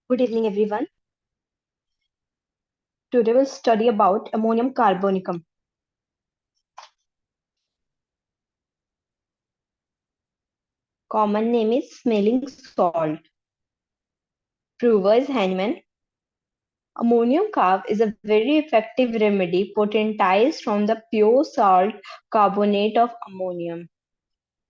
Good evening, everyone. Today we'll study about ammonium carbonicum. Common name is smelling salt. Prover is Hahnemann. Ammonium carb is a very effective remedy potentized from the pure salt carbonate of ammonium.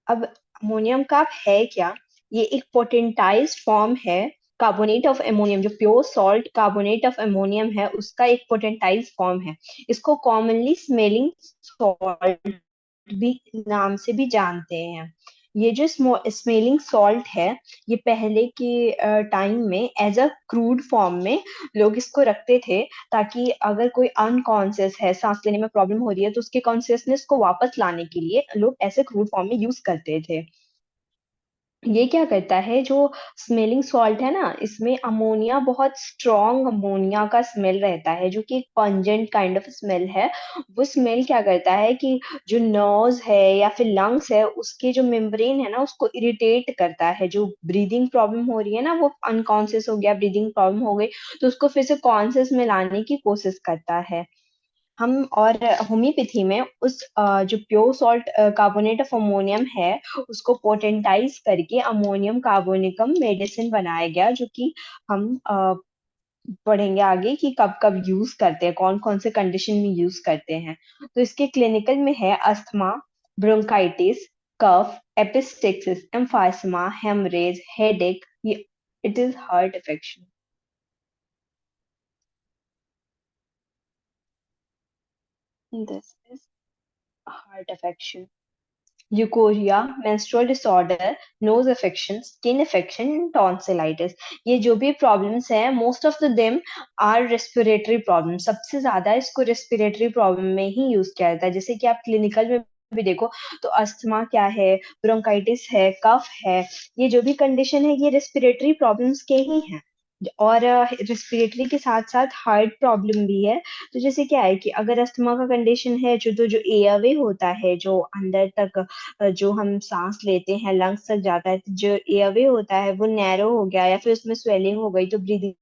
अब ammonium carb है क्या? ये एक पोटेंटाइज्ड form है carbonate of ammonium, जो pure salt carbonate of ammonium है उसका एक पोटेंटाइज्ड फॉर्म है। इसको कॉमनली स्मेलिंग सॉल्ट भी नाम से भी जानते हैं। ये जो स्मेलिंग सॉल्ट है, ये पहले के टाइम में एज अ क्रूड फॉर्म में लोग इसको रखते थे, ताकि अगर कोई अनकॉन्शियस है, सांस लेने में प्रॉब्लम हो रही है, तो उसके कॉन्शियसनेस को वापस लाने के लिए लोग ऐसे क्रूड फॉर्म में यूज करते थे। ये क्या करता है, जो स्मेलिंग सॉल्ट है ना, इसमें अमोनिया बहुत स्ट्रॉन्ग अमोनिया का स्मेल रहता है, जो कि एक पंजेंट काइंड ऑफ स्मेल है। वो स्मेल क्या करता है कि जो नर्व्स है या फिर लंग्स है, उसके जो मेम्ब्रेन है ना, उसको इरिटेट करता है। जो ब्रीदिंग प्रॉब्लम हो रही है ना, वो अनकॉन्शियस हो गया, ब्रीदिंग प्रॉब्लम हो गई, तो उसको फिर से कॉन्शियस में लाने की कोशिश करता है। हम और होम्योपैथी में उस जो pure salt carbonate of ammonium है, उसको पोटेंटाइज करके अमोनियम कार्बोनिकम मेडिसिन बनाया गया, जो कि हम पढ़ेंगे आगे कि कब कब यूज करते हैं, कौन कौन से कंडीशन में यूज करते हैं। तो इसके क्लिनिकल में है asthma, bronchitis, cough, epistaxis, emphysema, haemorrhage, headache, it is heart affection. This is heart affection. Leucorrhoea, menstrual disorder, nose affection, skin affection, tonsillitis. ये जो भी प्रॉब्लम्स हैं, most of the them are respiratory problem. सबसे ज्यादा इसको respiratory problem में ही use किया जाता है। जैसे कि आप क्लिनिकल में भी देखो, तो अस्थमा क्या है, ब्रोंकाइटिस है, कफ है, ये जो भी कंडीशन है, ये रेस्पिरेटरी प्रॉब्लम्स के ही हैं। और रेस्पिरेटरी के साथ साथ हार्ट प्रॉब्लम भी है। तो जैसे क्या है कि अगर अस्थमा का कंडीशन है, जो एयरवे होता है, जो अंदर तक जो हम सांस लेते हैं लंग्स तक जाता है, तो जो एयरवे होता है वो नैरो हो गया या फिर उसमें स्वेलिंग हो गई, तो ब्रीदिंग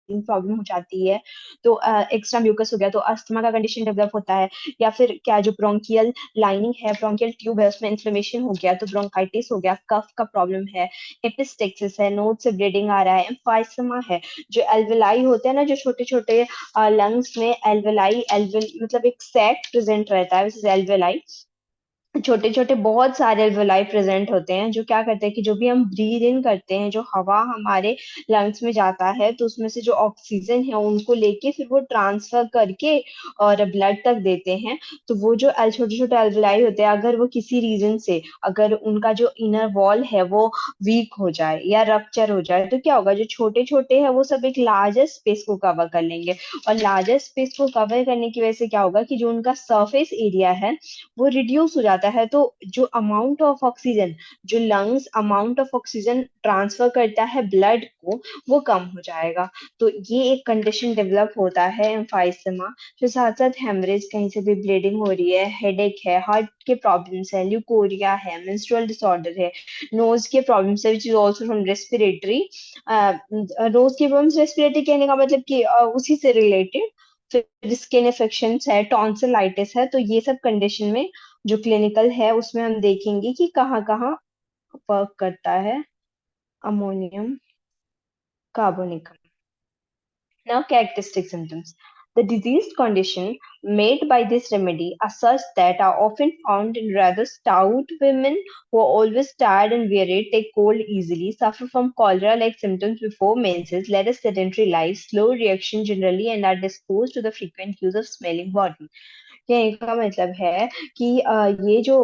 प्रॉब्लम हो जाती है। तो एक्स्ट्रा म्यूकस हो गया, तो अस्थमा का कंडीशन डेवलप होता है। या फिर क्या, जो ब्रोंकियल लाइनिंग है, ब्रोंकियल ट्यूब है, उसमें इन्फ्लेमेशन हो गया, तो ब्रोंकाइटिस हो गया, कफ का प्रॉब्लम है, एपिस्टेक्सिस है, नोज से ब्लीडिंग आ रहा है, एम्फाइसमा है। जो एल्वेलाई होते हैं ना, जो छोटे छोटे लंग्स में एल्वेलाई एल्वेल मतलब एक सैक प्रेजेंट रहता है, एल्वेलाई, छोटे छोटे बहुत सारे अल्वेलाई प्रेजेंट होते हैं, जो क्या करते हैं कि जो भी हम ब्रीद इन करते हैं, जो हवा हमारे लंग्स में जाता है, तो उसमें से जो ऑक्सीजन है उनको लेके फिर वो ट्रांसफर करके और ब्लड तक देते हैं। तो वो जो छोटे छोटे अल्वेलाई होते हैं, अगर वो किसी रीजन से, अगर उनका जो इनर वॉल है वो वीक हो जाए या रप्चर हो जाए, तो क्या होगा, जो छोटे छोटे है वो सब एक लार्जर स्पेस को कवर कर लेंगे। और लार्जर स्पेस को कवर करने की वजह से क्या होगा कि जो उनका सरफेस एरिया है वो रिड्यूस हो जाता है। तो जो अमाउंट ऑफ ऑक्सीजन, जो lungs amount of oxygen transfer करता है ब्लड को, वो कम हो जाएगा। तो ये एक कंडीशन डेवलप होता है एम्फाइसमा। फिर साथ साथ हेमरेज, कहीं से भी ब्लीडिंग हो रही है, हेडेक है, हार्ट के प्रॉब्लम्स है, ल्यूकोरिया है, मेंस्ट्रुअल डिसऑर्डर है, नोज के प्रॉब्लम्स है, which is also from respiratory. Nose के प्रॉब्लम्स रेस्पिरेटरी कहने का मतलब कि उसी से रिलेटेड। फिर स्किन इन्फेक्शंस है, टॉन्सिलाइटिस है। तो ये सब कंडीशन में जो क्लिनिकल है, उसमें हम देखेंगे कि कहाँ कहाँ वर्क करता है ammonium carbonicum. Now, characteristic symptoms. The diseased condition made by this remedy are such that are often found in rather stout women who are always tired and weary, take cold easily, suffer from cholera-like symptoms before menses, lead a sedentary life, slow reaction generally, and are disposed to the frequent use of smelling bottle. कहने का मतलब है कि ये जो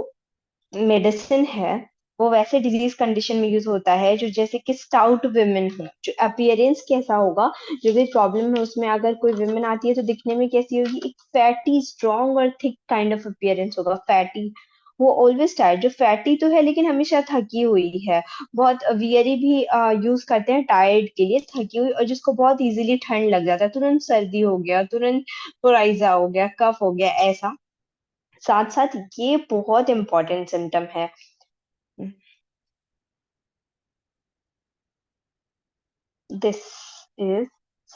medicine है, वो वैसे डिजीज कंडीशन में यूज होता है जो जैसे कि स्टाउट वुमेन हो, जो अपीयरेंस कैसा होगा, जो भी प्रॉब्लम है उसमें अगर कोई वुमेन आती है तो दिखने में कैसी होगी, एक फैटी स्ट्रॉन्ग और थिक काइंड ऑफ अपीयरेंस होगा, फैटी। वो ऑलवेज टायर्ड, जो फैटी तो है लेकिन हमेशा थकी हुई है, बहुत वियरी भी यूज करते हैं टायर्ड के लिए, थकी हुई, और जिसको बहुत इजीली ठंड लग जाता है, तुरंत सर्दी हो गया, तुरंत कोराइजा हो गया, कफ हो गया, ऐसा। साथ साथ ये बहुत इंपॉर्टेंट सिम्टम है। This is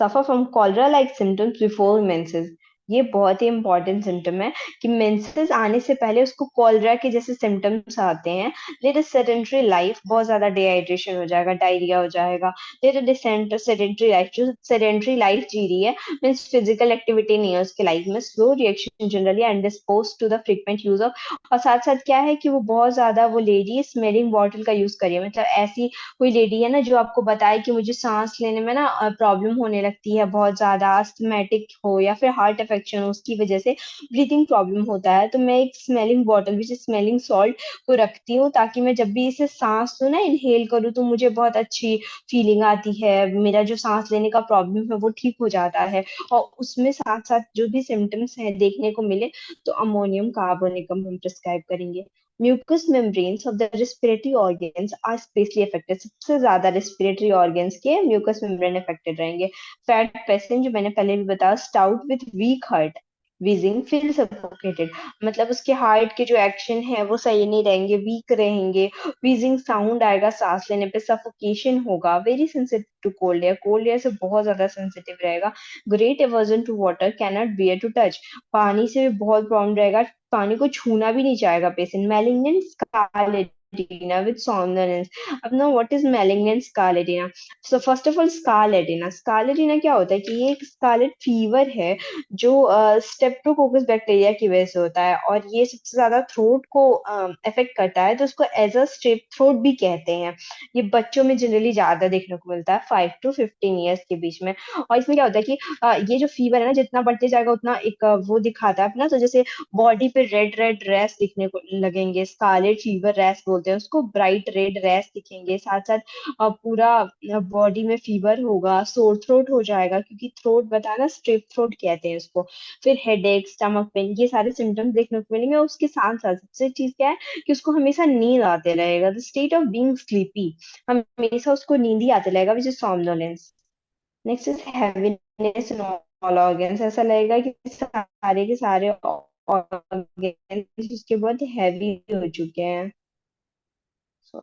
suffer from cholera like symptoms before menses. ये बहुत ही इंपॉर्टेंट सिम्टम है कि मेंसेस आने से पहले उसको कॉलरा के जैसे सिम्टम्स आते हैं। लेट अ सेडेंटरी लाइफ, बहुत ज्यादा डिहाइड्रेशन हो जाएगा, डायरिया हो जाएगा। Let a decent sedentary life, जो सेडेंटरी लाइफ जी रही है, मीन्स फिजिकल एक्टिविटी नहीं है उसके लाइफ में, slow reaction generally and dispose to the frequent use of. और साथ साथ क्या है कि वो बहुत ज्यादा वो लेडी स्मेलिंग बॉटल का यूज करिए, मतलब ऐसी कोई लेडी है ना जो आपको बताए कि मुझे सांस लेने में ना प्रॉब्लम होने लगती है, बहुत ज्यादा अस्थमैटिक हो या फिर हार्ट अफेक्शन हो, उसकी वजह से ब्रीथिंग प्रॉब्लम होता है, तो मैं एक स्मेलिंग बॉटल विच स्मेलिंग सॉल्ट को रखती हूँ, ताकि मैं जब भी इसे सांस लूँ ना, इनहेल करूँ, तो मुझे बहुत अच्छी फीलिंग आती है, मेरा जो सांस लेने का प्रॉब्लम है वो ठीक हो जाता है। और उसमें साथ साथ जो भी सिम्टम्स हैं देखने को मिले, तो अमोनियम कार्बोनिकम हम प्रिस्क्राइब करेंगे। Mucous membranes of the respiratory organs are specially affected, सबसे ज्यादा रेस्पिरेटरी ऑर्गन्स के म्यूकस मेम्ब्रेन अफेक्टेड रहेंगे। फैट पेशेंट, जो मैंने पहले भी बताया, stout with weak heart, wheezing feel suffocated, मतलब उसके हार्ट के जो एक्शन है वो सही नहीं रहेंगे, वीक रहेंगे, विजिंग साउंड आएगा, सांस लेने पे सफोकेशन होगा, very sensitive to cold air, cold air से बहुत ज्यादा सेंसिटिव रहेगा। Great aversion to water, can not bear to touch, पानी से भी बहुत प्रॉब्लम रहेगा, पानी को छूना भी नहीं चाहेगा patient. Malignant scarlatina with somnolence। अब ना what is malignant scarlatina? So first of all scarlatina, scarlatina क्या होता है कि ये एक स्कारलेट फीवर है जो स्टेप्टोकोकस बैक्टीरिया की वजह से होता है, और ये सबसे ज्यादा थ्रोट को अफेक्ट करता है, तो उसको एज अ स्ट्रेप थ्रोट भी कहते हैं। ये बच्चों में जनरली ज्यादा देखने को मिलता है, 5 to 15 ईयर्स के बीच में। और इसमें क्या होता है कि ये जो फीवर है ना, जितना बढ़ते जाएगा उतना एक वो दिखाता है अपना, तो जैसे बॉडी पे रेड रेड रैश दिखने को लगेंगे, स्कारलेट फीवर रैश बोलते हैं उसको, ब्राइट रेड रैश दिखेंगे, साथ साथ पूरा बॉडी में फीवर होगा, सोर थ्रोट हो जाएगा, क्योंकि थ्रोट बताना, स्ट्रेप थ्रोट कहते हैं उसको। फिर हेडेक, स्टमक पेन, ये सारे सिम्टम्स देखने को मिलेंगे। और उसके साथ साथ सबसे चीज क्या है कि उसको हमेशा नींद आते रहेगा, the state of being sleepy, हमेशा उसको नींद ही आते रहेगा, which is somnolence। Next is heaviness in all organs, ऐसा लगेगा कि सारे के सारे ऑर्गन्स उसके बहुत हैवी हो चुके हैं। So,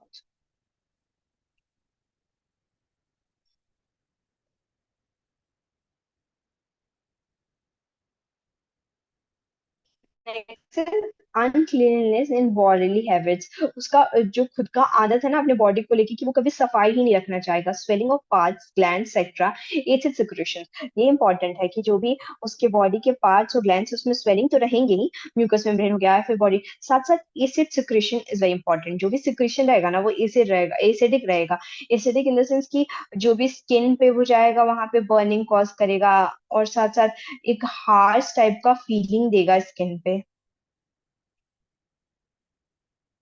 अनक्लीननेस इन बॉडीली हैबिट्स, उसका जो खुद का आदत है ना अपने बॉडी को लेके, कि वो कभी सफाई ही नहीं रखना चाहेगा। स्वेलिंग ऑफ पार्ट्स, ग्लैंड सेक्ट्रा, एसिड सिक्रेशन, ये इंपॉर्टेंट है कि जो भी उसके बॉडी के पार्ट्स और ग्लैंड्स, उसमें स्वेलिंग तो रहेंगे ही, म्यूकस मेम्ब्रेन हो गया है, फिर बॉडी, साथ साथ acid secretion is very important. जो भी सिक्रेशन रहेगा ना वो एसिड रहेगा, एसिडिक रहेगा। एसिडिक इन द सेंस कि जो भी स्किन पे वो जाएगा वहां पे बर्निंग कॉज करेगा, और साथ साथ एक हार्श टाइप का फीलिंग देगा स्किन पे।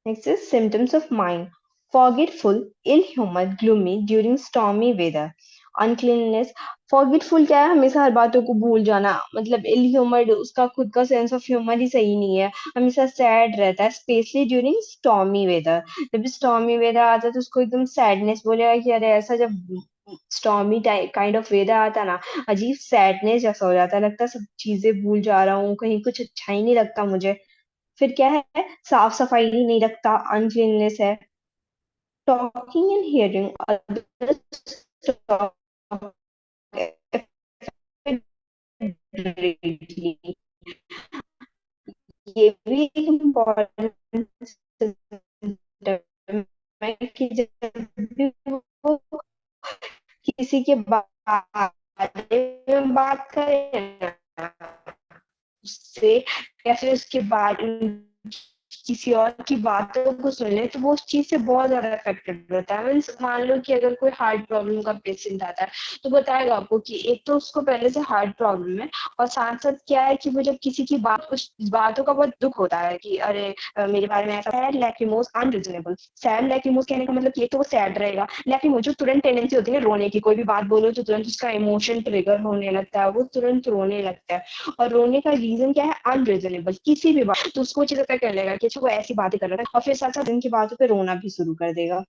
Next is symptoms of mind. Forgetful, ill-humor, gloomy during stormy weather. Uncleanliness. Forgetful क्या है? हमेशा हर बातों को भूल जाना, मतलब ill humoured, उसका खुद का सेंस ऑफ ह्यूमर ही सही नहीं है, हमेशा सैड रहता है, स्पेशली ड्यूरिंग स्टॉर्मी वेदर। जब स्टॉर्मी वेदर आता है तो उसको एकदम सैडनेस बोलेगा कि अरे ऐसा, जब स्टॉर्मी काइंड ऑफ वेदर आता है ना, अजीब सैडनेस जैसा हो जाता है, लगता है सब चीजें भूल जा रहा हूँ, कहीं कुछ अच्छा ही नहीं लगता मुझे। फिर क्या है? साफ सफाई ही नहीं रखता, अनक्लीननेस है। Talking and hearing others talk evidently, ये भी एक इम्पोर्टेंट सिम्टम है कि जब भी वो किसी के बारे में बात करें ना, उससे, या फिर उसके बाद किसी और की बातों को सुन ले, तो वो उस चीज से बहुत ज्यादा अफेक्टेड होता है। मीन्स मान लो कि अगर कोई हार्ट प्रॉब्लम का पेशेंट आता है, तो बताएगा आपको कि एक तो उसको पहले से हार्ट प्रॉब्लम है, और साथ साथ क्या है कि वो जब किसी की बात, कुछ बातों का बहुत दुख होता है कि अरे मेरे बारे में ऐसा, सैड लैक्रिमोस अनरीजनेबल। सैड लैक्रिमोस कहने का मतलब ये, तो वो सैड रहेगा, लैक्रिमोस जो तुरंत टेंडेंसी होती है रोने की, कोई भी बात बोलो तो तुरंत उसका इमोशन ट्रिगर होने लगता है, वो तुरंत रोने लगता है। और रोने का रीजन क्या है? अनरीजनेबल, किसी भी बात, तो उसको चीज पता कर लेगा कि अच्छा वो ऐसी बातें कर रहा था, और फिर साथ साथ उनकी बातों पे रोना भी शुरू कर देगा।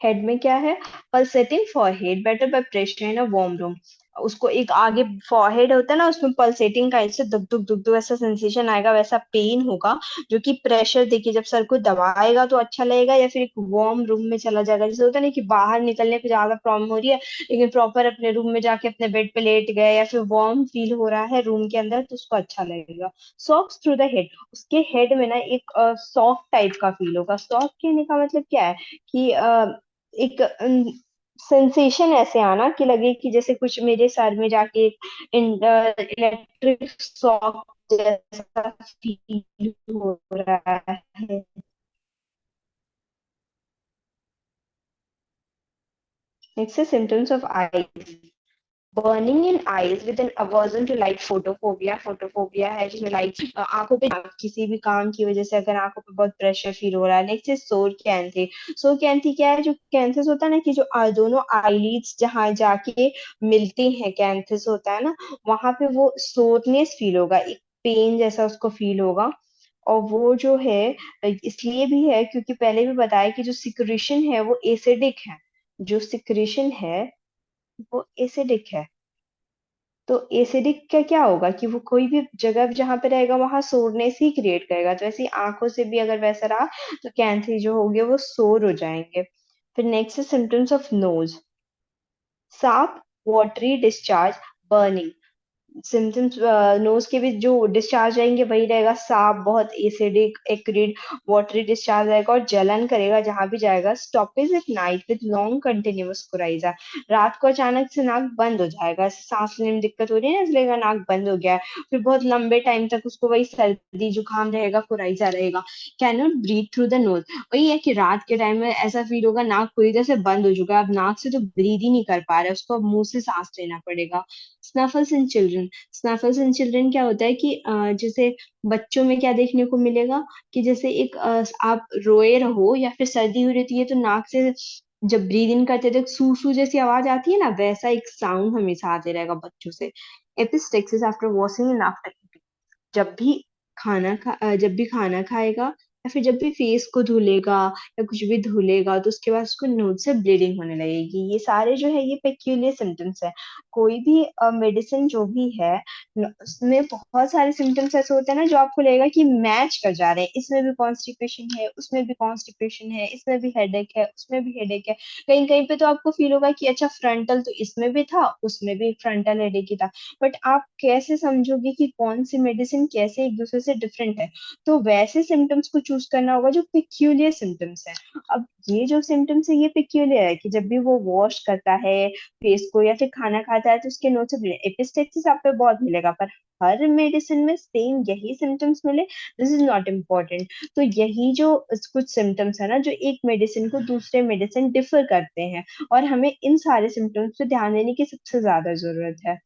हेड में क्या है? Pulsating forehead, better by pressure in a warm room. उसको एक आगे फॉरहेड होता है ना, उसमें पल्सेटिंग काइंड से दुख दुख दुख दुख ऐसा सेंसेशन आएगा, वैसा पेन होगा। जो कि प्रेशर देखिए जब सर को दबाएगा तो अच्छा लगेगा, या फिर एक वार्म रूम में चला जाएगा, जैसे होता है ना कि बाहर निकलने पे ज्यादा प्रॉब्लम हो रही है, लेकिन प्रॉपर अपने रूम में जाके अपने बेड पे लेट गए, या फिर वार्म फील हो रहा है रूम के अंदर, तो उसको अच्छा लगेगा। सॉफ्ट थ्रू द हेड, उसके हेड में ना एक सॉफ्ट टाइप का फील होगा। सॉफ्ट कहने का मतलब क्या है कि एक सेंसेशन ऐसे आना कि लगे कि जैसे कुछ मेरे सर में जाके इलेक्ट्रिक शॉक जैसा फील हो रहा है। नेक्स्ट है symptoms of eyes. Burning in eyes with an aversion to light, photophobia. Photophobia है जिसमें लाइट आंखों पे किसी भी काम की वजह से अगर आंखों पे बहुत प्रेशर फील हो रहा है। नेक्स्ट इज सोर कैंथी। सोर कैंथी क्या है, जो कैंथस होता है ना कि जो दोनों आईलिड्स जहाँ जाके मिलती हैं, कैंथस होता है ना, वहां पे वो सोरनेस फील होगा, एक पेन जैसा उसको फील होगा। और वो जो है इसलिए भी है क्योंकि पहले भी बताया कि जो सिक्रेशन है वो एसिडिक है। जो सिक्रेशन है वो एसिडिक है। तो एसिडिक का क्या होगा कि वो कोई भी जगह जहां पे रहेगा वहां सोरनेस ही क्रिएट करेगा। तो ऐसी आंखों से भी अगर वैसा रहा तो कैंसर जो होंगे वो सोर हो जाएंगे। फिर नेक्स्ट है सिम्टम्स ऑफ नोज। साफ, watery discharge, burning. Symptoms nose के भी जो डिस्चार्ज रहेंगे वही रहेगा, साफ, बहुत एसिडिक, एक्रिड, वाटरी डिस्चार्ज रहेगा और जलन करेगा जहां भी जाएगा। Stoppage at night with long continuous coryza. रात को अचानक से नाक बंद हो जाएगा, सांस लेने में दिक्कत हो रही है ना, इसलिए नाक बंद हो गया है। फिर बहुत लंबे टाइम तक उसको वही सर्दी जुकाम रहेगा, कोराइजा रहेगा। Can not breathe through the nose. वही है कि रात के टाइम में ऐसा फील होगा नाक पूरी तरह से बंद हो चुका है, अब नाक से तो ब्रीथ ही नहीं कर पा रहा है, उसको अब मुंह से सांस लेना पड़ेगा। स्नफल्स इन चिल्ड्रन। स्नैफल्स इन चिल्ड्रन क्या होता है कि जैसे बच्चों में क्या देखने को मिलेगा कि जैसे एक आप रोए रहो या फिर सर्दी हो रही है तो नाक से जब ब्रीद इन करते थे सू सू जैसी आवाज आती है ना, वैसा एक साउंड हमेशा आते रहेगा बच्चों से। Epistaxis after washing and after, जब भी जब भी खाना खाएगा या फिर जब भी फेस को धुलेगा या कुछ भी धुलेगा तो उसके बाद उसको नोज से ब्लीडिंग होने लगेगी। ये सारे जो है ये पेक्यूलियर सिम्टम्स है। कोई भी मेडिसिन जो भी है उसमें बहुत सारे सिम्टम्स ऐसे होते हैं ना जो आपको लगेगा कि मैच कर जा रहे हैं, इसमें भी कॉन्स्टिपेशन है, उसमें भी कॉन्स्टिपेशन है, इसमें भी हेडेक है, उसमें भी हेडेक है। कहीं कहीं पे तो आपको फील होगा कि अच्छा फ्रंटल तो इसमें भी था, उसमें भी फ्रंटल हेडेक ही था। बट आप कैसे समझोगे कि कौन सी मेडिसिन कैसे एक दूसरे से डिफरेंट है? तो वैसे सिम्टम्स को चूज करना होगा जो पिक्यूलियर सिम्टम्स है। अब ये जो सिम्टम्स है ये पिक्यूलियर है कि जब भी वो वॉश करता है फेस को या फिर खाना खाता है तो उसके नोट से एपिस्टेक्सिस आप पे बहुत मिलेगा, पर हर मेडिसिन में सेम यही सिम्टम्स मिले, दिस इज नॉट इम्पोर्टेंट। तो यही जो कुछ सिम्टम्स है ना जो एक मेडिसिन को दूसरे मेडिसिन डिफर करते हैं, और हमें इन सारे सिम्टम्स पे ध्यान देने की सबसे ज्यादा जरूरत है।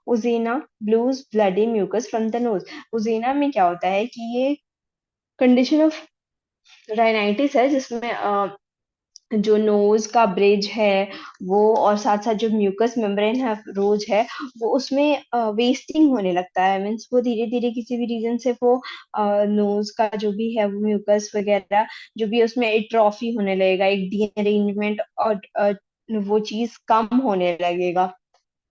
Ozaena, blows, bloody mucus from the nose. Ozaena में क्या होता है कि ये कंडीशन ऑफ राइनाइटिस है जिसमें जो नोज का ब्रिज है वो और साथ साथ जो म्यूकस मेम्ब्रेन है रोज है वो उसमें वेस्टिंग होने लगता है। मीन्स वो धीरे धीरे किसी भी रीजन से वो नोज का जो भी है वो म्यूकस वगैरह जो भी है उसमें एट्रोफी होने लगेगा, एक रीअरेंजमेंट, और वो चीज कम होने लगेगा।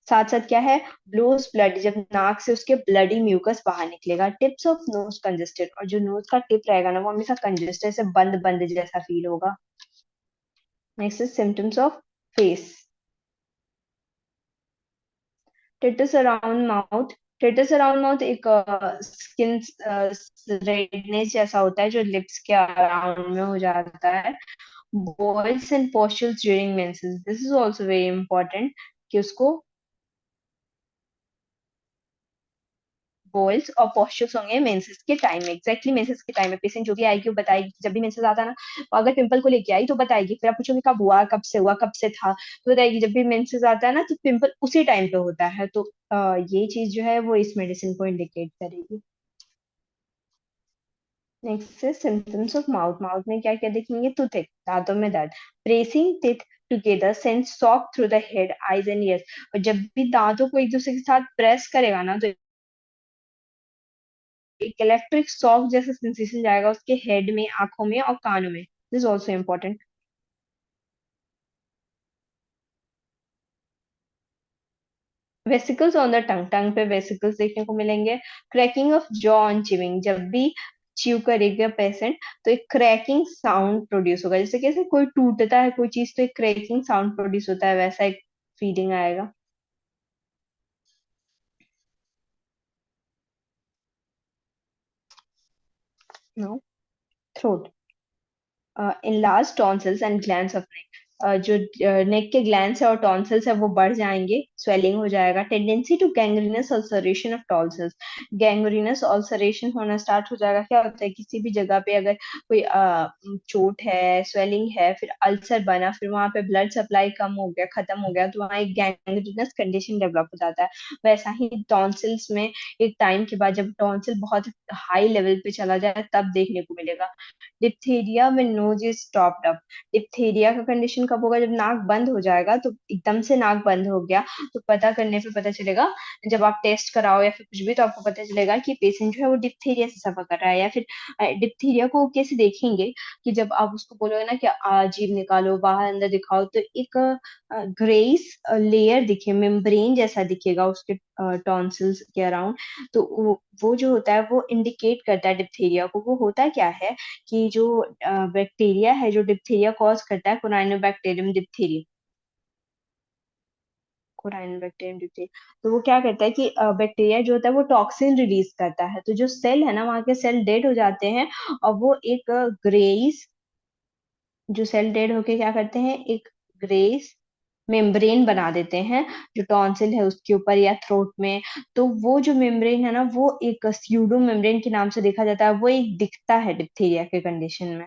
साथ साथ क्या है, ब्लूज, ब्लड, जब नाक से उसके ब्लडी म्यूकस बाहर निकलेगा। टिप्स ऑफ नोज कंजेस्टेड, और जो नोज का टिप रहेगा ना वो हमेशा कंजेस्टेड से बंद बंद जैसा फील होगा। Next is symptoms of face. Tetters around mouth. Tetters around mouth एक स्किन रेडनेस जैसा होता है जो लिप्स के अराउंड में हो जाता है। Boils and pustules during menses, this is also very important कि उसको बॉयल्स और पॉस्चर्स होंगे मेंसेस के टाइम में। एग्जैक्टली मेंसेस के टाइम में पेशेंट जो भी आएगी वो बताएगी जब भी मेंसेस आता है ना, वो अगर पिंपल को लेके आई तो बताएगी, फिर आप पूछोगे कब हुआ, कब से हुआ, कब से था, तो बताएगी जब भी मेंसेस आता है ना तो पिंपल उसी टाइम पे होता है। तो ये चीज जो है वो इस मेडिसिन को इंडिकेट करेगी। नेक्स्ट है सिम्टम्स ऑफ माउथ। माउथ में क्या क्या देखेंगे, टूथ, दांतों में दर्द, pressing teeth together sense shock through the head, eyes and years. और जब भी दांतों को एक दूसरे के साथ प्रेस करेगा ना तो एक इलेक्ट्रिक शॉक जैसा सेंसेशन जाएगा उसके हेड में, आंखों में और कानों में। This also important. Vesicles on the tongue, tongue पे वेसिकल्स देखने को मिलेंगे। Cracking of jaw on chewing, जब भी च्यू करेगा पेशेंट तो एक क्रैकिंग साउंड प्रोड्यूस होगा, जैसे कैसे कोई टूटता है कोई चीज तो एक क्रैकिंग साउंड प्रोड्यूस होता है, वैसा एक फीलिंग आएगा। No, throat, enlarged tonsils and glands of neck, जो नेक के ग्लैंड्स है और टॉन्सिल्स है वो बढ़ जाएंगे, स्वेलिंग हो जाएगा। Tendency to gangrenous ulceration of tonsils, gangrenous ulceration होना स्टार्ट हो जाएगा। क्या होता है, किसी भी जगह पे अगर कोई चोट है, स्वेलिंग है, फिर अल्सर बना, फिर वहां पे ब्लड सप्लाई कम हो गया, खत्म हो गया, तो वहाँ एक गैंग्रीनस कंडीशन डेवलप हो जाता है। वैसा ही टॉन्सिल्स में एक टाइम के बाद जब टॉन्सिल बहुत हाई लेवल पे चला जाए तब देखने को मिलेगा। डिप्थीरिया में nose is stopped up, diphtheria का कंडीशन कब होगा, जब नाक बंद हो जाएगा, तो एकदम से नाक बंद हो गया तो पता करने पे पता चलेगा, जब आप टेस्ट कराओ या फिर कुछ भी तो आपको पता चलेगा कि पेशेंट जो है वो डिप्थीरिया से सफर कर रहा है। या फिर डिप्थीरिया को कैसे देखेंगे कि जब आप उसको बोलोगे ना कि जीभ निकालो बाहर अंदर दिखाओ, तो एक ग्रेस लेयर दिखे, मेम्ब्रेन जैसा दिखेगा उसके टॉन्सिल्स के अराउंड। तो वो जो होता है वो इंडिकेट करता है डिप्थीरिया को। वो होता क्या है कि जो बैक्टीरिया है जो डिप्थीरिया कॉज करता है, कोराइनोबैक्टीरियम डिप्थीरिया, कोराइनोबैक्टीरियम डिप्थीरिया, तो वो क्या करता है कि बैक्टीरिया जो होता है वो टॉक्सिन रिलीज करता है, तो जो सेल है ना वहाँ के सेल डेड हो जाते हैं, और वो एक ग्रेस, जो सेल डेड होके क्या करते हैं, एक ग्रेस मेम्ब्रेन बना देते हैं जो टॉन्सिल है उसके ऊपर या थ्रोट में। तो वो जो मेम्ब्रेन है ना वो एक स्यूडो मेम्ब्रेन के नाम से देखा जाता है, वो एक दिखता है डिप्थीरिया के कंडीशन में।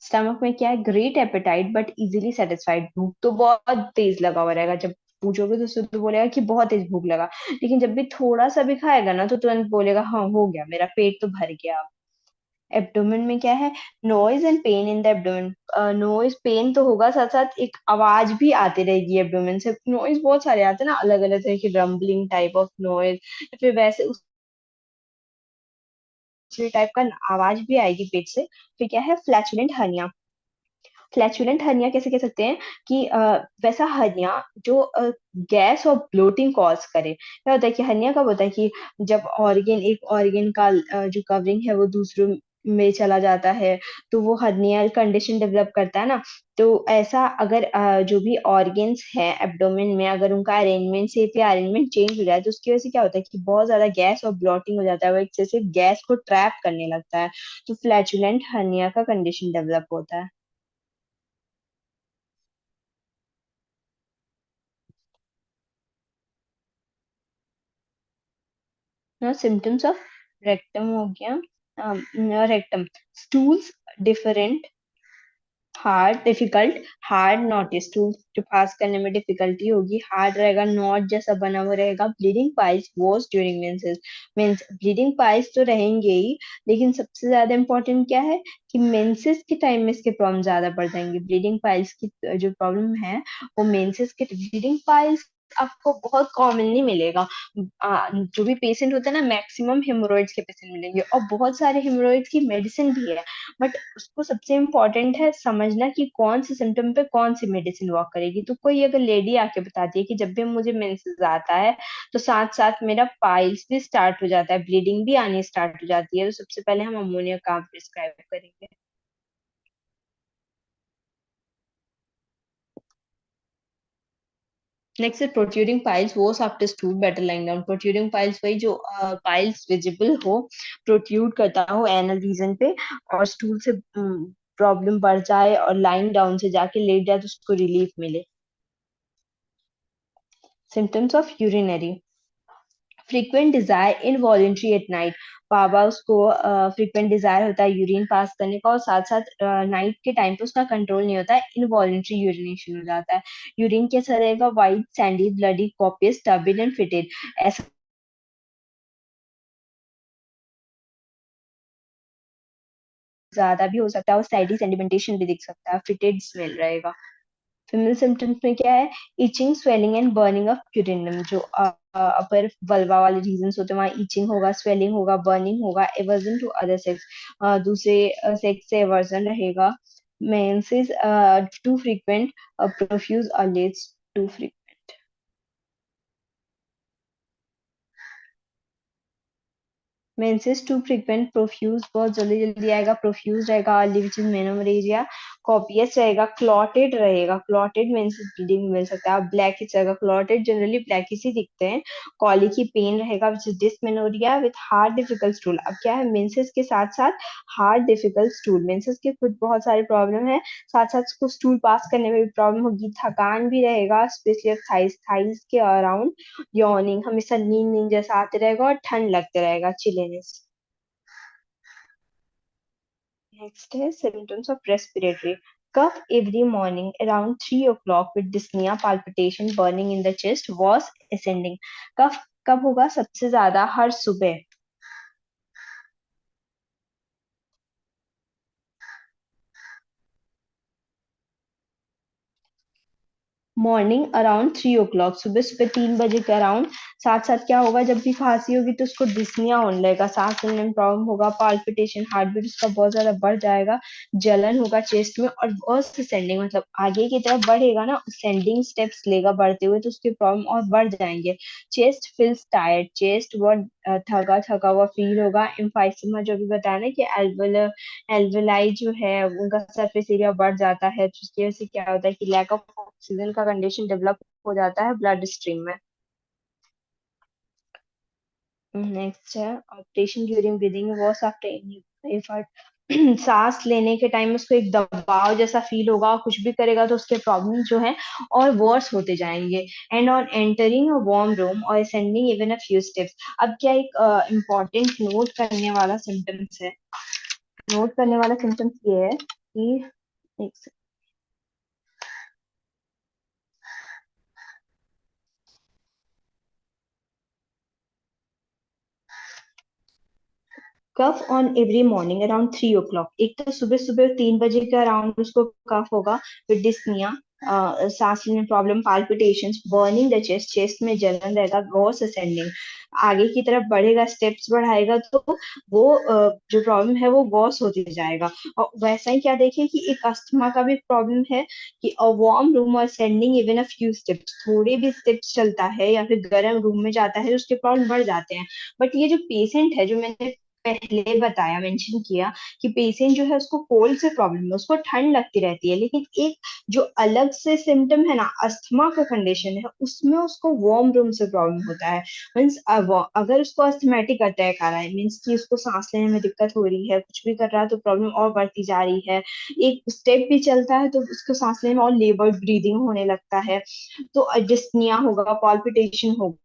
स्टमक में क्या है, great appetite but easily satisfied, भूख तो बहुत तेज लगा हुआ रहेगा, जब पूछोगे तो शुद्ध बोलेगा कि बहुत तेज भूख लगा, लेकिन जब भी थोड़ा सा भी खाएगा ना तो तुरंत बोलेगा हाँ हो गया, मेरा पेट तो भर गया अब। एब्डोमेन में क्या है, noise and pain in the abdomen, noise pain तो होगा, साथ साथ एक आवाज भी आती रहेगी एब्डोमेन से। नॉइज बहुत सारे आते हैं ना, अलग अलग तरह के, रम्बलिंग टाइप ऑफ नॉइज, फिर वैसे उसी टाइप का आवाज भी आएगी पेट से। फिर क्या है, फ्लैचुलेंट हर्निया, फ्लैचुलेंट हर्निया कैसे कह सकते हैं कि वैसा हर्निया जो गैस और ब्लोटिंग कॉज करे। क्या होता है कि हर्निया कब होता है कि जब ऑर्गेन, एक ऑर्गेन का जो कवरिंग है वो दूसरों में चला जाता है, तो वो हर्नियल कंडीशन डेवलप करता है ना। तो ऐसा अगर जो भी ऑर्गेन्स हैं एब्डोमेन में, अगर उनका अरेंजमेंट शेप या अरेंजमेंट चेंज हो जाए तो उसकी वजह से क्या होता है कि बहुत ज्यादा गैस और ब्लॉटिंग हो जाता है, वो एक्सेसिव गैस को ट्रैप करने लगता है, तो फ्लैचुलेंट हर्निया का कंडीशन डेवलप होता है। सिम्टम्स ऑफ रेक्टम हो गया, rectum, stools different, hard difficult, hard not, stool जो पास करने में डिफिकल्टी होगी, हार्ड रहेगा, नॉट जैसा बना हुआ रहेगा। Bleeding piles was during menses, means bleeding piles तो रहेंगे ही, लेकिन सबसे ज्यादा इंपॉर्टेंट क्या है कि मेंसेस के टाइम में इसके प्रॉब्लम ज्यादा बढ़ जाएंगे। ब्लीडिंग पाइल्स की जो प्रॉब्लम है वो मेंसेस के, ब्लीडिंग पाइल्स आपको बहुत कॉमनली मिलेगा। जो भी पेशेंट होता है ना, मैक्सिमम हेमोरॉइड्स के पेशेंट मिलेंगे, और बहुत सारे हेमोरॉइड्स की मेडिसिन भी है, बट उसको सबसे इम्पोर्टेंट है समझना कि कौन से सिम्टम पे कौन सी मेडिसिन वर्क करेगी। तो कोई अगर लेडी आके बताती है कि जब भी मुझे मेंसेस आता है तो साथ साथ मेरा पाइल्स भी स्टार्ट हो जाता है, ब्लीडिंग भी आनी स्टार्ट हो जाती है, तो सबसे पहले हम अमोनिया का प्रिस्क्राइब करेंगे। नेक्स्ट है प्रोट्रूडिंग पाइल्स, वो after stool better lying down. Protruding piles वही जो पाइल्स विजिबल हो, प्रोट्रूड करता हो एनल रीजन पे, और स्टूल से प्रॉब्लम बढ़ जाए और लाइंग डाउन से जाके लेट जाए तो उसको रिलीफ मिले। Symptoms of urinary, frequent desire involuntary at night, बाबा उसको फ्रीक्वेंट डिजायर होता है यूरिन पास करने का, और साथ साथ नाइट के टाइम पे उसका कंट्रोल नहीं होता है, इनवॉलेंट्री यूरिनेशन हो जाता है। यूरिन कैसा रहेगा, white Sandy bloody copious turbid and fitted, ऐसा ज्यादा भी हो सकता है, और साइडी सेडिमेंटेशन भी दिख सकता है, फिटेड स्मेल रहेगा। फीमेल सिम्टम्स में क्या है, itching swelling and burning of यूरिनम, जो अपर वल्वा वाले रीजन होते हैं वहाँ इचिंग होगा, स्वेलिंग होगा, बर्निंग होगा। एवर्जन टू अदर सेक्स, दूसरे सेक्स से एवर्जन रहेगा। मेंसेस टू फ्रीक्वेंट, प्रोफ्यूज और late, too frequent. Menses too frequent, profuse बहुत जल्दी जल्दी आएगा, प्रोफ्यूज रहेगा, early which is menorrhagia, copious रहेगा, क्लॉटेड रहेगा, क्लॉटेड मेंसेस ब्लीडिंग मिल सकता है, ब्लैकिश रहेगा, क्लॉटेड जनरली ब्लैकिश ही दिखते हैं, कॉलिकी पेन रहेगा which is dysmenorrhoea with hard difficult stool. अब क्या है, मेंसेस के साथ साथ हार्ड डिफिकल्ट स्टूल, मेंसेस के खुद बहुत सारे प्रॉब्लम है, साथ साथ उसको स्टूल पास करने में भी प्रॉब्लम होगी, थकान भी रहेगा स्पेशली थाइस थाइस के अराउंड, यॉर्निंग, हमेशा नींद नींद जैसा आते रहेगा और ठंड लगते रहेगा, चिलेनेस। नेक्स्ट है symptoms of respiratory. Cough every morning around 3 o'clock with dyspnea, palpitation, burning in the chest, was ascending. कफ कब होगा सबसे ज्यादा? हर सुबह, मॉर्निंग अराउंड 3 o'clock, सुबह सुबह 3 बजे के अराउंड। साथ साथ क्या होगा, जब भी खांसी होगी तो उसको डिस्निया होने लगेगा, सांस लेने में प्रॉब्लम होगा, पाल्पिटेशन, हार्ट बीट उसका बहुत ज्यादा बढ़ जाएगा, जलन होगा चेस्ट में, और वर्स्ट सेंडिंग मतलब आगे की तरफ बढ़ेगा ना, सेंडिंग स्टेप्स लेगा बढ़ते हुए, तो उसके प्रॉब्लम और बढ़ जाएंगे। चेस्ट फील्स टायर्ड, चेस्ट बहुत थका थका हुआ फील होगा, एम्फाइसीमा जो भी बताया ना कि एल्वेलाई जो है उनका सरफेस एरिया बढ़ जाता है, जिसकी वजह से क्या होता है कि लैक ऑफ ऑक्सीजन का कंडीशन डेवलप हो जाता है ब्लड स्ट्रीम में। नेक्स्ट है oppression during breathing worse after effort, सांस लेने के टाइम उसको एक दबाव जैसा फील होगा, और कुछ भी करेगा तो उसके प्रॉब्लम जो है और वर्स होते जाएंगे। And on entering a warm room और ascending even a few steps. अब क्या एक इम्पॉर्टेंट नोट करने वाला सिम्टम्स है, नोट करने वाला सिम्टम्स ये है कि एक cough on every morning around 3 o'clock, एक तो सुबह सुबह 3 बजे के अराउंड उसको कफ होगा विद डिस्निया, सांस लेने problem, palpitations, burning the chest, chest में जलन रहेगा, गॉस असेंडिंग, आगे की तरफ बढ़ेगा, स्टेप्स बढ़ाएगा तो वो जो प्रॉब्लम है वो गॉस होती जाएगा। और वैसा ही क्या देखिए कि एक अस्थमा का भी प्रॉब्लम है कि अ वार्म रूम और sending even a few steps, थोड़े भी स्टेप्स चलता है या फिर गर्म रूम में जाता है तो उसके प्रॉब्लम बढ़ जाते हैं। बट ये जो पेशेंट है, जो मैंने पहले बताया, मेंशन किया कि पेशेंट जो है उसको कोल्ड से प्रॉब्लम है, उसको ठंड लगती रहती है, लेकिन एक जो अलग से सिम्टम है ना, अस्थमा का कंडीशन है, उसमें उसको वार्म रूम से प्रॉब्लम होता है। मीन्स अगर उसको अस्थमेटिक अटैक आ रहा है, मीन्स कि उसको सांस लेने में दिक्कत हो रही है, कुछ भी कर रहा है तो प्रॉब्लम और बढ़ती जा रही है, एक स्टेप भी चलता है तो उसको सांस लेने में और लेबर्ड ब्रीदिंग होने लगता है, तो डिस्निया होगा, पॉल्पिटेशन होगा,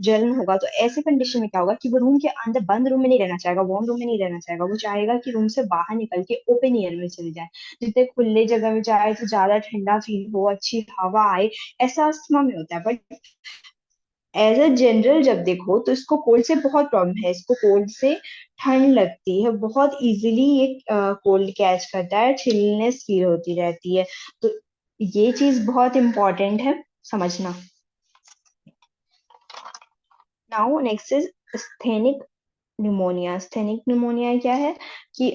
जलन होगा, तो ऐसे कंडीशन में क्या होगा कि वो रूम के अंदर बंद रूम में नहीं रहना चाहेगा, वार्म रूम में नहीं रहना चाहेगा, वो चाहेगा कि रूम से बाहर निकल के ओपन एयर में चले जाए, जितने खुले जगह में जाए तो ज्यादा ठंडा फील हो, अच्छी हवा आए, ऐसा अस्थमा में होता है। बट एज अ जनरल जब देखो तो इसको कोल्ड से बहुत प्रॉब्लम है, इसको कोल्ड से ठंड लगती है, बहुत इजीली ये कोल्ड कैच करता है, चिलनेस फील होती रहती है, तो ये चीज बहुत इंपॉर्टेंट है समझना। Now next is asthenic pneumonia. Asthenic pneumonia क्या है कि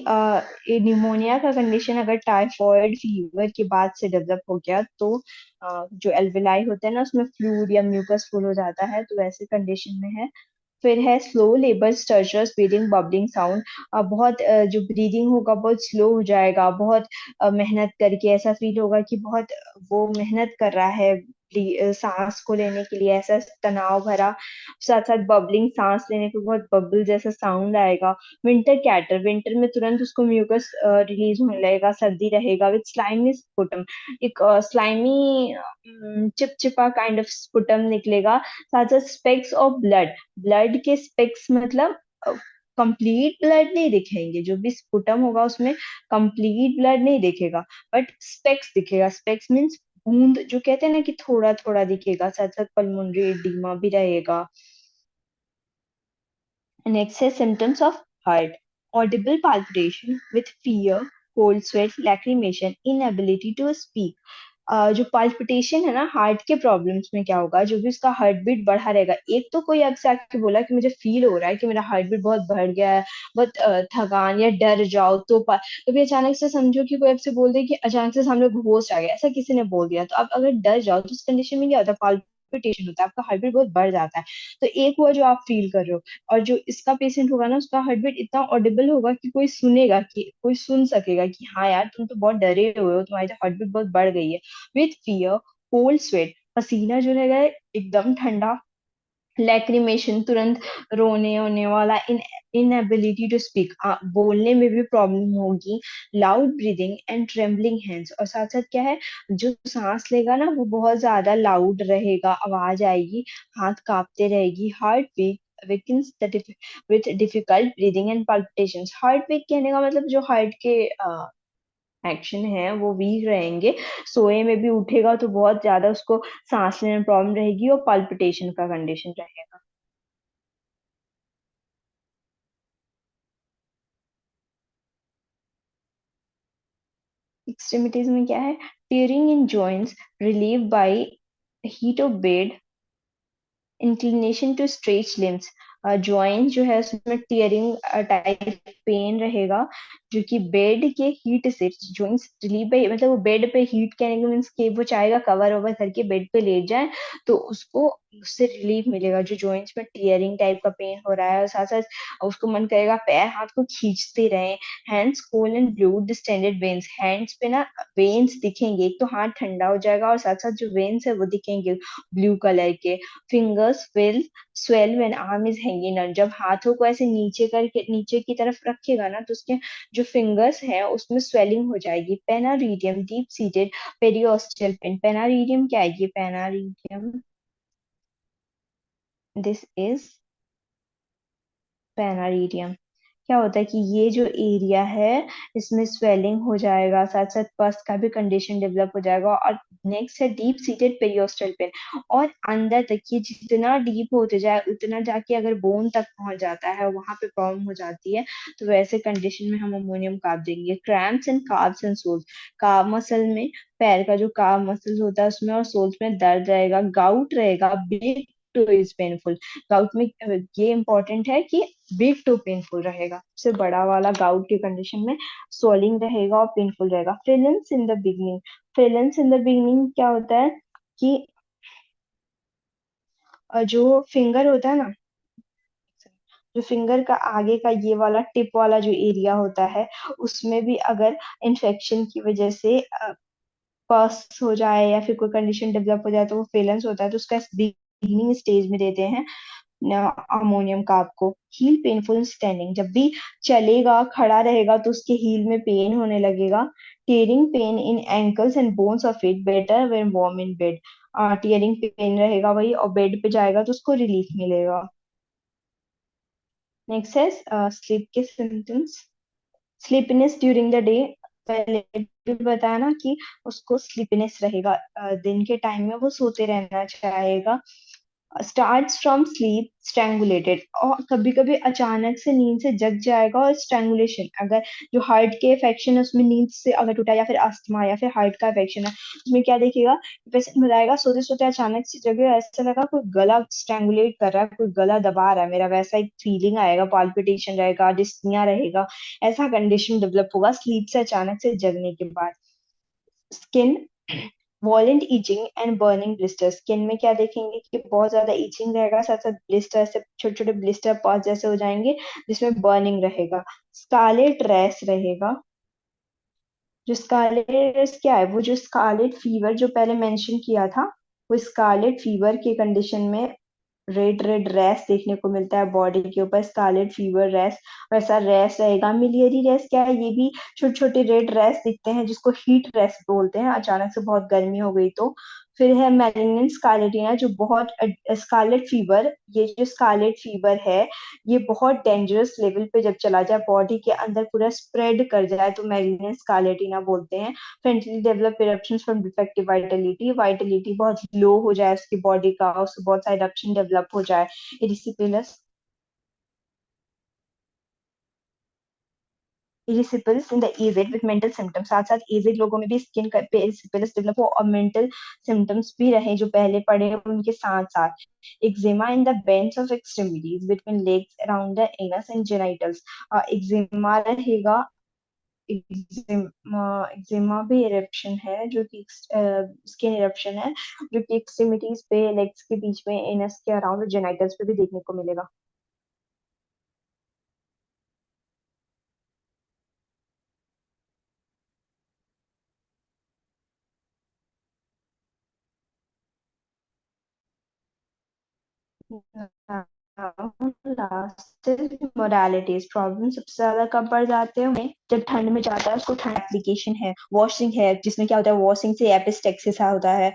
ये निमोनिया का कंडीशन अगर टाइफॉइड फीवर के बाद से डेवलप हो गया तो जो एल्वेलाई होते हैं ना उसमें फ्लूइड या म्यूकस फुल हो जाता है, तो वैसे कंडीशन में है। फिर है slow labour stertorous breathing bubbling sound, बहुत जो ब्रीदिंग होगा बहुत स्लो हो जाएगा, बहुत मेहनत करके ऐसा फील होगा कि बहुत वो मेहनत कर रहा है सांस को लेने के लिए, ऐसा तनाव भरा, साथ साथ बबलिंग, सांस लेने पे बहुत बबल जैसा साउंड आएगा। विंटर कैटर, विंटर में तुरंत उसको म्यूकस रिलीज होने लगेगा, सर्दी रहेगा, विद स्लाइमी स्पुटम, एक स्लाइमी चिपचिपा काइंड ऑफ स्पुटम निकलेगा, साथ साथ स्पेक्स ऑफ ब्लड, ब्लड के स्पेक्स मतलब कंप्लीट ब्लड नहीं दिखेंगे, जो भी स्पुटम होगा उसमें कंप्लीट ब्लड नहीं दिखेगा, बट स्पेक्स दिखेगा, स्पेक्स मीन्स बूंद, जो कहते हैं ना कि थोड़ा थोड़ा दिखेगा, साथ साथ पल्मोनरी एडिमा भी रहेगा। Next is symptoms of heart. Audible palpitation with fear, cold sweat, lacrimation, inability to speak. जो पाल्पिटेशन है ना हार्ट के प्रॉब्लम्स में क्या होगा, जो भी उसका हार्ट बीट बढ़ा रहेगा, एक तो कोई अक्सर आके बोला कि मुझे फील हो रहा है कि मेरा हार्ट बीट बहुत बढ़ गया है, बहुत थकान या डर जाओ तो कभी अचानक से समझो कि कोई आपसे बोल दे कि अचानक से सामने होश आ गया, ऐसा किसी ने बोल दिया, तो आप अगर डर जाओ तो उस कंडीशन में क्या होता है, पाल्पिटेशन होता है, आपका हार्ट बीट बहुत बढ़ जाता है। तो एक हुआ जो आप फील कर रहे हो, और जो इसका पेशेंट होगा ना उसका हार्ट बीट इतना ऑडिबल होगा कि कोई सुनेगा, कि कोई सुन सकेगा कि हाँ यार तुम तो बहुत डरे हुए हो, तुम्हारी हार्ट बीट बहुत बढ़ गई है। विथ फियर, कोल्ड स्वेट, पसीना जो रहेगा एकदम ठंडा, लैक्रिमेशन तुरंत रोने होने वाला, इनएबिलिटी टू स्पीक, बोलने में भी प्रॉब्लम होगी, loud breathing and trembling hands, और साथ साथ क्या है, जो सांस लेगा ना वो बहुत ज्यादा लाउड रहेगा, आवाज आएगी, हाथ कांपते रहेगी, heart weak weakens the with difficult breathing and palpitations। Heart weak कहने का मतलब जो हार्ट के एक्शन है वो वीक रहेंगे, सोए में भी उठेगा तो बहुत ज्यादा उसको सांस लेने में प्रॉब्लम रहेगी, और पल्पिटेशन का कंडीशन रहेगा। एक्सट्रीमिटीज में क्या है, tearing in joints relieve by heat of bed, inclination to stretch limbs, joint जो है उसमें टीयरिंग टाइप पेन रहेगा, जो कि बेड के हीट से जॉइंट्स रिलीव बाई, मतलब वो बेड पे हीट कहने का मीन्स कि वो चाहेगा कवर ओवर करके बेड पे लेट जाए तो उसको उससे रिलीफ मिलेगा, जो जॉइंट्स में टीयरिंग टाइप का पेन हो रहा है, और साथ साथ उसको मन करेगा पैर हाथ को खींचते रहे। Hands cold and blue distended veins, hands पे ना वेन्स दिखेंगे, एक तो हाथ ठंडा हो जाएगा और साथ साथ जो वेन्स है वो दिखेंगे ब्लू कलर के। Fingers will swell when arm is hanging down, जब हाथों को ऐसे नीचे करके नीचे की तरफ रखेगा ना तो उसके जो फिंगर्स हैं उसमें स्वेलिंग हो जाएगी। पेनारीडियम डीप सीटेड पेरियोस्टल पेन, पेनारीडियम क्या है, ये पेनारीडियम, दिस इज पेनारीडियम। क्या होता है कि ये जो एरिया है इसमें स्वेलिंग हो जाएगा, साथ साथ पस का भी कंडीशन डेवलप हो जाएगा। और नेक्स्ट है डीप सीटेड पेरियोस्टल पेन, और अंदर तक ये जितना डीप होते जाए उतना जाके अगर बोन तक पहुंच जाता है वहां पे प्रॉब्लम हो जाती है, तो वैसे कंडीशन में हम अमोनियम कार्ब देंगे। Cramps and calves and soles, calf muscle में पैर का जो कार्ब मसल होता है उसमें, और सोल्स में दर्द रहेगा, गाउट रहेगा, big two is painful, gout में ये इंपॉर्टेंट है कि बिग टू पेनफुल रहेगा, सबसे बड़ा वाला गाउट की कंडीशन में swelling रहेगा और पेनफुल रहेगा। Fullness in the beginning, fullness in the beginning क्या होता है कि जो फिंगर होता है ना, जो फिंगर का आगे का ये वाला टिप वाला जो एरिया होता है उसमें भी अगर इन्फेक्शन की वजह से पस हो जाए या फिर कोई कंडीशन डेवलप हो जाए तो वो फेलेंस होता है, तो उसका बिगिनिंग स्टेज में देते हैं अमोनियम कार्ब को। हील पेनफुल स्टैंडिंग, जब भी चलेगा खड़ा रहेगा तो उसके हील में पेन होने लगेगा। Tearing pain in ankles and bones of feet, better when warm in bed, tearing pain रहेगा वही, और बेड पे जाएगा तो उसको रिलीफ मिलेगा। नेक्स्ट है स्लीप के symptoms, sleepiness during the day, पहले भी बताया ना कि उसको स्लीपनेस रहेगा, दिन के टाइम में वो सोते रहना चाहेगा। स्टार्ट्स फ्रॉम स्लीप स्ट्रैंगुलेटेड, और कभी कभी अचानक से नींद से जग जाएगा, और स्ट्रैंगुलेशन अगर जो हार्ट के अफेक्शन है उसमें नींद से अगर टूटा, या फिर अस्थमा या फिर हार्ट का अफेक्शन है उसमें क्या देखिएगा, पेशेंट बताएगा सोते सोते अचानक से जगह ऐसा लगा कोई गला स्ट्रैंगुलेट कर रहा है, कोई गला दबा रहा है मेरा, वैसा एक फीलिंग आएगा, पाल्पिटेशन रहेगा, डिस्निया रहेगा, ऐसा कंडीशन डेवलप होगा स्लीप से अचानक से जगने के बाद। Skin वॉलेंट etching and burning blister, skin में क्या देखेंगे कि बहुत ज्यादा इचिंग रहेगा, साथ साथ ब्लिस्टर से छोटे छोटे ब्लिस्टर पॉज जैसे हो जाएंगे जिसमें बर्निंग रहेगा। स्कारलेट रैश रहेगा, जो स्कारलेट रैश क्या है, वो जो स्कारलेट फीवर जो पहले मेंशन किया था, वो स्कारलेट फीवर के कंडीशन में रेड रेड रैश देखने को मिलता है बॉडी के ऊपर, स्कारलेट फीवर रैश वैसा रैश रहेगा। मिलियरी रैश क्या है, ये भी छोटे छोटे रेड रैश दिखते हैं जिसको हीट रैश बोलते हैं, अचानक से बहुत गर्मी हो गई तो। फिर है मैलिग्नेंट स्कारलेटिना, जो बहुत स्कारलेट फीवर, ये जो स्कारलेट फीवर है ये बहुत डेंजरस लेवल पे जब चला जाए बॉडी के अंदर पूरा स्प्रेड कर जाए तो मैलिग्नेंट स्कारलेटिना बोलते हैं। Frequently develop eruption from defective vitality, vitality बहुत लो हो जाए उसकी बॉडी का, उससे बहुत सारा इरप्शन डेवलप हो जाए। Erysipelas erysipelas in the aged with mental symptoms, साथ साथ एजेड लोगों में भी स्किन पे इरिसिपल्स डेवलप हो और मेंटल सिम्टम्स भी रहे जो पहले पड़े हैं उनके साथ साथ। Eczema in the bench of extremities between legs around the anus and genitals, eczema रहेगा। एक्जिमा भी इरप्शन है जो कि स्किन इरप्शन है जो कि एक्सट्रीमिटीज पे, लेग्स के बीच में, एनस के अराउंड, जेनिटल्स पे भी देखने को मिलेगा। लास्ट मोडालिटीज, प्रॉब्लम सबसे ज्यादा कब बढ़ जाते हैं उन्हें जब ठंड में जाता है, उसको ठंड एप्लीकेशन है, वॉशिंग है, जिसमें क्या होता है वॉशिंग से एपिस्टेक्सिस होता है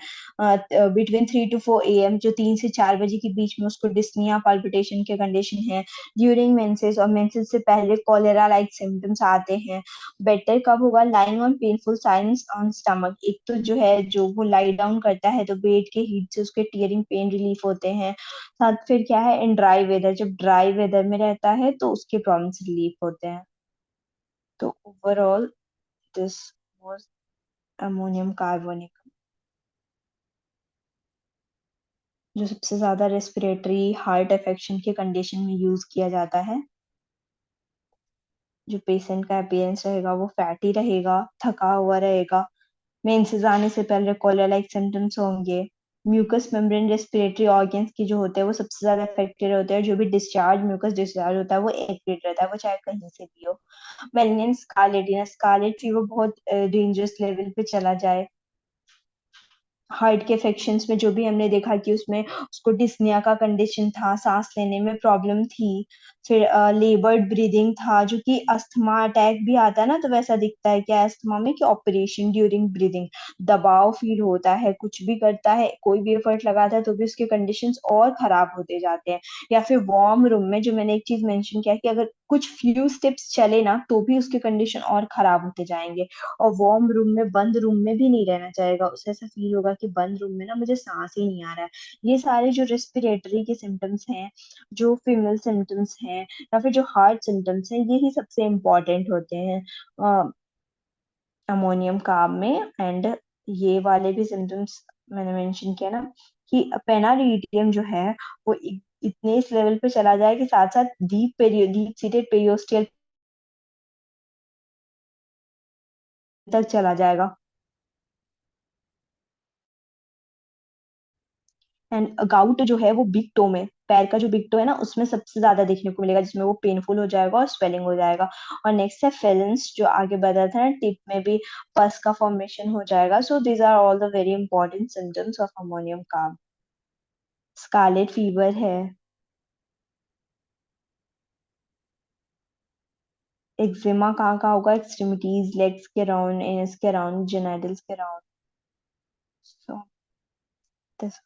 बिटवीन 3 to 4 AM, जो 3 से 4 बजे के बीच में, उसको डिस्निया पाल्पिटेशन के कंडीशन है। ड्यूरिंग मेंसेस और मेंसेस से पहले कॉलेरा लाइक सिम्टम्स आते हैं। बेटर कब होगा? Lying on painful science on stomach, एक तो जो है जो वो लाई डाउन करता है तो पेट के हीट से उसके टीयरिंग पेन रिलीफ होते हैं। साथ फिर क्या है, इन ड्राई वेदर, जब ड्राई वेदर में रहता है तो उसके प्रॉब्लम्स रिलीफ होते हैं। तो overall this was ammonium carbonic, जो सबसे ज्यादा रेस्पिरेटरी हार्ट अफेक्शन के कंडीशन में यूज किया जाता है। जो पेशेंट का अपीयरेंस रहेगा वो फैटी रहेगा, थका हुआ रहेगा, मेंसेस आने से पहले कोलर लाइक सिम्टम्स होंगे। म्यूकस मेम्ब्रेन रेस्पिरेटरी ऑर्गन्स की जो होते हैं वो सबसे ज्यादा अफेक्टेड होते हैं, जो भी डिस्चार्ज म्यूकस डिस्चार्ज होता है वो एक्टिव रहता है, वो चाहे कहीं से भी हो। मेलेनियन स्कारलेट या स्कारलेट फीवर बहुत डेंजरस लेवल पे चला जाए। हार्ट के इन्फेक्शंस में जो भी हमने देखा कि उसमें उसको डिस्निया का कंडीशन था, सांस लेने में प्रॉब्लम थी, फिर लेबर्ड ब्रीदिंग था, जो कि अस्थमा अटैक भी आता है ना तो वैसा दिखता है क्या अस्थमा में, कि ऑपरेशन ड्यूरिंग ब्रीदिंग दबाव फील होता है, कुछ भी करता है, कोई भी एफर्ट लगाता है तो भी उसके कंडीशंस और खराब होते जाते हैं। या फिर वार्म रूम में, जो मैंने एक चीज मेंशन किया कि अगर कुछ फ्यू स्टेप्स चले ना तो भी उसके कंडीशन और खराब होते जाएंगे। और वार्म रूम में, बंद रूम में भी नहीं रहना चाहेगा, उसे ऐसा फील होगा कि बंद रूम में ना मुझे सांस ही नहीं आ रहा है। ये सारे जो रेस्पिरेटरी के सिम्टम्स हैं, जो फीमेल सिम्टम्स हैं, या फिर जो हार्ट सिम्टम्स हैं, ये ही सबसे इम्पोर्टेंट होते हैं अमोनियम कार्ब में। एंड ये वाले भी सिम्टम्स मैंने मेंशन किया ना, कि पेनारिडियम जो है वो इतने इस लेवल पे चला जाए कि साथ साथ डीप सीटेड पेरियोस्टियल तक चला जाएगा। एंड गाउट जो है वो बिग टो में, पैर का जो बिग टो है ना उसमें सबसे ज्यादा देखने को मिलेगा, जिसमें वो पेनफुल हो जाएगा और स्वेलिंग हो जाएगा। और नेक्स्ट है फेलेंस, जो आगे बताया था ना, टिप में भी पस का फॉर्मेशन हो जाएगा। So these are all the very important symptoms of ammonium carb. Scarlet fever है। एक्जिमा कहाँ कहाँ होगा? एक्सट्रीमिटीज, लेग्स के अराउंड, एनस के अराउंड, जेनिटल्स के अराउंड। So this